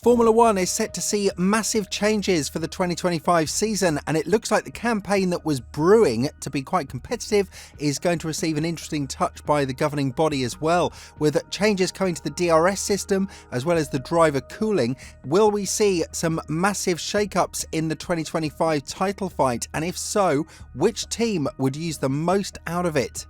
Formula One is set to see massive changes for the 2025 season, and it looks like the campaign that was brewing to be quite competitive is going to receive an interesting touch by the governing body as well, with changes coming to the DRS system as well as the driver cooling. Will we see some massive shakeups in the 2025 title fight, and if so, which team would use the most out of it?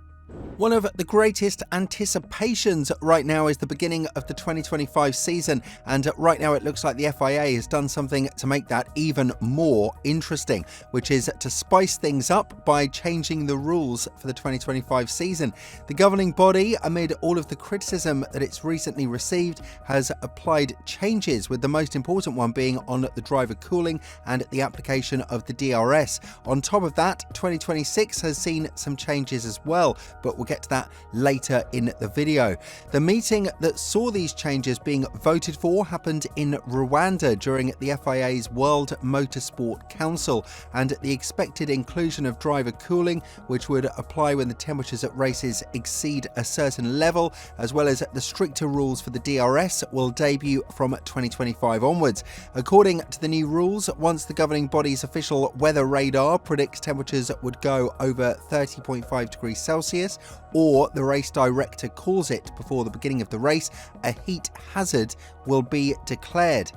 One of the greatest anticipations right now is the beginning of the 2025 season, and right now it looks like the FIA has done something to make that even more interesting, which is to spice things up by changing the rules for the 2025 season. The governing body, amid all of the criticism that it's recently received, has applied changes, with the most important one being on the driver cooling and the application of the DRS. On top of that, 2026 has seen some changes as well, but we'll get to that later in the video. The meeting that saw these changes being voted for happened in Rwanda during the FIA's World Motorsport Council, and the expected inclusion of driver cooling, which would apply when the temperatures at races exceed a certain level, as well as the stricter rules for the DRS, will debut from 2025 onwards. According to the new rules, once the governing body's official weather radar predicts temperatures would go over 30.5 degrees Celsius, or the race director calls it before the beginning of the race, a heat hazard will be declared.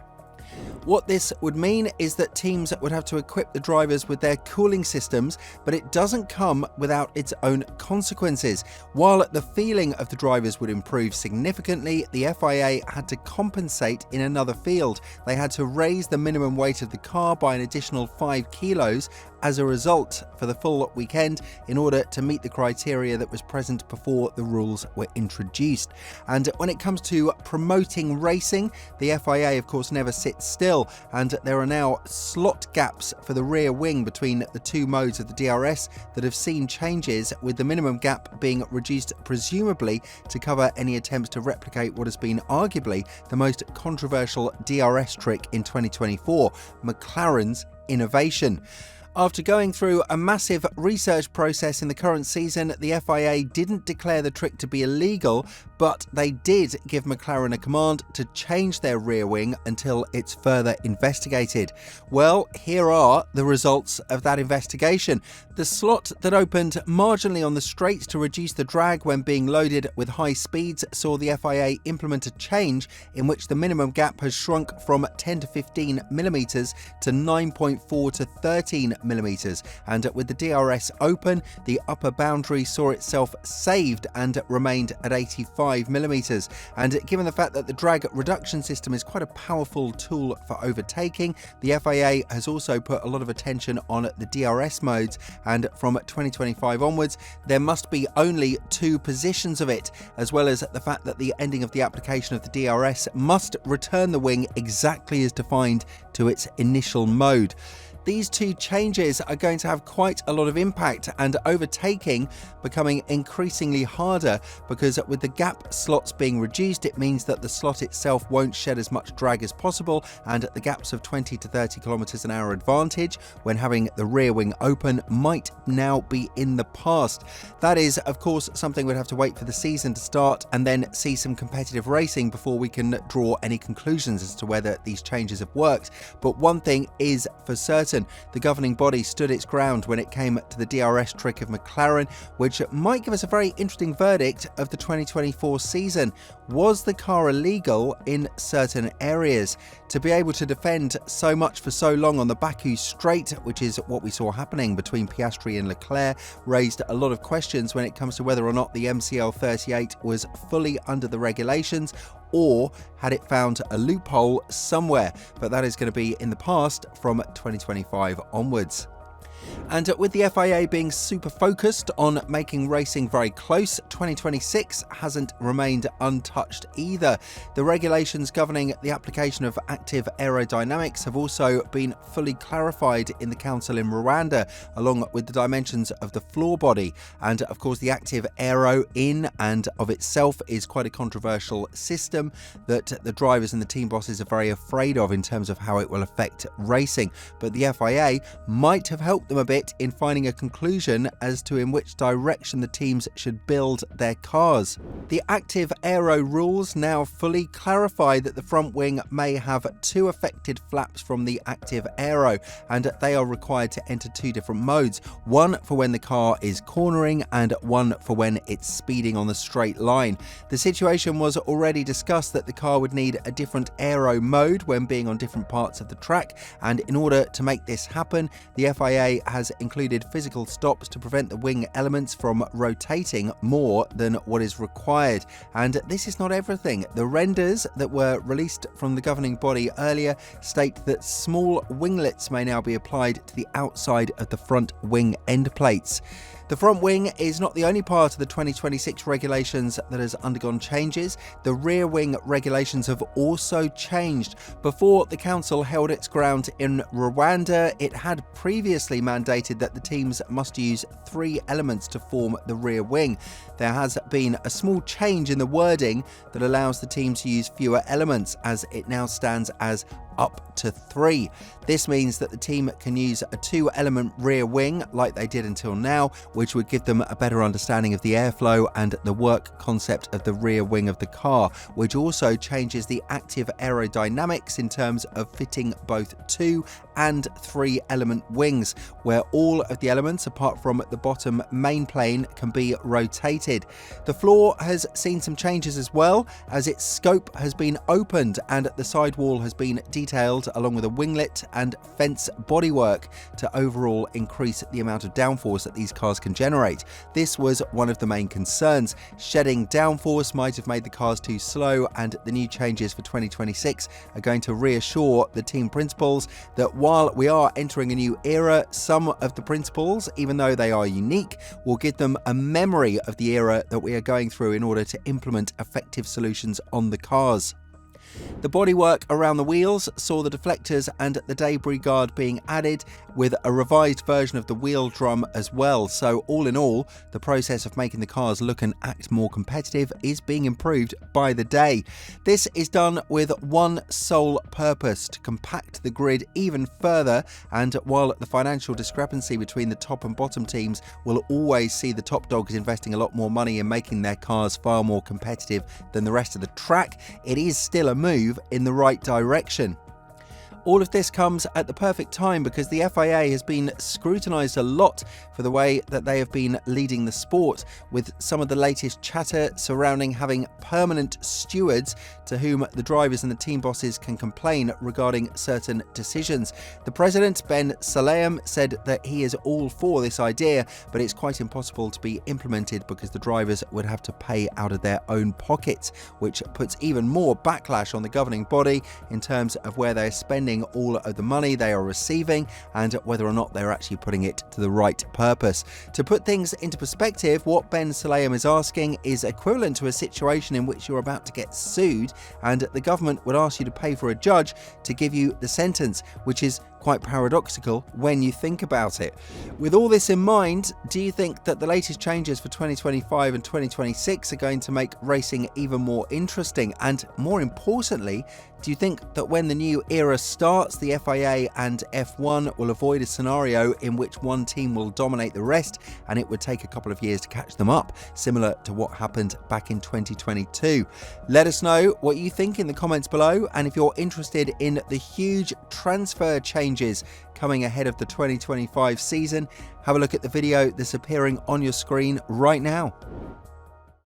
What this would mean is that teams would have to equip the drivers with their cooling systems, but it doesn't come without its own consequences. While the feeling of the drivers would improve significantly, the FIA had to compensate in another field. They had to raise the minimum weight of the car by an additional 5 kilos as a result for the full weekend in order to meet the criteria that was present before the rules were introduced. And when it comes to promoting racing, the FIA of course never sits still, and there are now slot gaps for the rear wing between the two modes of the DRS that have seen changes, with the minimum gap being reduced presumably to cover any attempts to replicate what has been arguably the most controversial DRS trick in 2024, McLaren's innovation. After going through a massive research process in the current season, the FIA didn't declare the trick to be illegal, but they did give McLaren a command to change their rear wing until it's further investigated. Well, here are the results of that investigation. The slot that opened marginally on the straights to reduce the drag when being loaded with high speeds saw the FIA implement a change in which the minimum gap has shrunk from 10 to 15 millimeters to 9.4 to 13 millimeters, and with the DRS open, the upper boundary saw itself saved and remained at 85 millimeters. And given the fact that the drag reduction system is quite a powerful tool for overtaking, the FIA has also put a lot of attention on the DRS modes, and from 2025 onwards there must be only 2 positions of it, as well as the fact that the ending of the application of the DRS must return the wing exactly as defined to its initial mode. These 2 changes are going to have quite a lot of impact, and overtaking becoming increasingly harder, because with the gap slots being reduced, it means that the slot itself won't shed as much drag as possible, and the gaps of 20 to 30 kilometers an hour advantage when having the rear wing open might now be in the past. That is, of course, something we'd have to wait for the season to start and then see some competitive racing before we can draw any conclusions as to whether these changes have worked. But one thing is for certain: the governing body stood its ground when it came to the DRS trick of McLaren, which might give us a very interesting verdict of the 2024 season. Was the car illegal in certain areas? To be able to defend so much for so long on the Baku straight, which is what we saw happening between Piastri and Leclerc, raised a lot of questions when it comes to whether or not the MCL 38 was fully under the regulations, or had it found a loophole somewhere. But that is going to be in the past from 2025 onwards. And with the FIA being super focused on making racing very close, 2026 hasn't remained untouched either. The regulations governing the application of active aerodynamics have also been fully clarified in the council in Rwanda, along with the dimensions of the floor body. And of course, the active aero in and of itself is quite a controversial system that the drivers and the team bosses are very afraid of in terms of how it will affect racing. But the FIA might have helped them a bit bit in finding a conclusion as to in which direction the teams should build their cars. The active aero rules now fully clarify that the front wing may have 2 affected flaps from the active aero, and they are required to enter 2 different modes, one for when the car is cornering and one for when it's speeding on the straight line. The situation was already discussed that the car would need a different aero mode when being on different parts of the track, and in order to make this happen, the FIA has included physical stops to prevent the wing elements from rotating more than what is required. And this is not everything. The renders that were released from the governing body earlier state that small winglets may now be applied to the outside of the front wing end plates. The front wing is not the only part of the 2026 regulations that has undergone changes. The rear wing regulations have also changed. Before the council held its ground in Rwanda, it had previously mandated that the teams must use 3 elements to form the rear wing. There has been a small change in the wording that allows the team to use fewer elements, as it now stands as up to 3. This means that the team can use a 2-element rear wing like they did until now, which would give them a better understanding of the airflow and the work concept of the rear wing of the car, which also changes the active aerodynamics in terms of fitting both 2 and 3-element wings, where all of the elements apart from the bottom main plane can be rotated. The floor has seen some changes as well, as its scope has been opened and the sidewall has been detailed along with a winglet and fence bodywork to overall increase the amount of downforce that these cars can generate. This was one of the main concerns. Shedding downforce might have made the cars too slow, and the new changes for 2026 are going to reassure the team principals that while we are entering a new era, some of the principles, even though they are unique, will give them a memory of the era that we are going through in order to implement effective solutions on the cars. The bodywork around the wheels saw the deflectors and the debris guard being added, with a revised version of the wheel drum as well. So all in all, the process of making the cars look and act more competitive is being improved by the day. This is done with one sole purpose: to compact the grid even further. And while the financial discrepancy between the top and bottom teams will always see the top dogs investing a lot more money in making their cars far more competitive than the rest of the track, it is still a move in the right direction. All of this comes at the perfect time because the FIA has been scrutinised a lot for the way that they have been leading the sport, with some of the latest chatter surrounding having permanent stewards to whom the drivers and the team bosses can complain regarding certain decisions. The president, Ben Sulayem, said that he is all for this idea, but it's quite impossible to be implemented because the drivers would have to pay out of their own pockets, which puts even more backlash on the governing body in terms of where they're spending all of the money they are receiving and whether or not they're actually putting it to the right purpose. To put things into perspective, what Ben Sulayem is asking is equivalent to a situation in which you're about to get sued and the government would ask you to pay for a judge to give you the sentence, which is quite paradoxical when you think about it. With all this in mind, do you think that the latest changes for 2025 and 2026 are going to make racing even more interesting? And more importantly, do you think that when the new era starts, the FIA and F1 will avoid a scenario in which one team will dominate the rest and it would take a couple of years to catch them up, similar to what happened back in 2022? Let us know what you think in the comments below, and if you're interested in the huge transfer changes coming ahead of the 2025 season, have a look at the video that's appearing on your screen right now.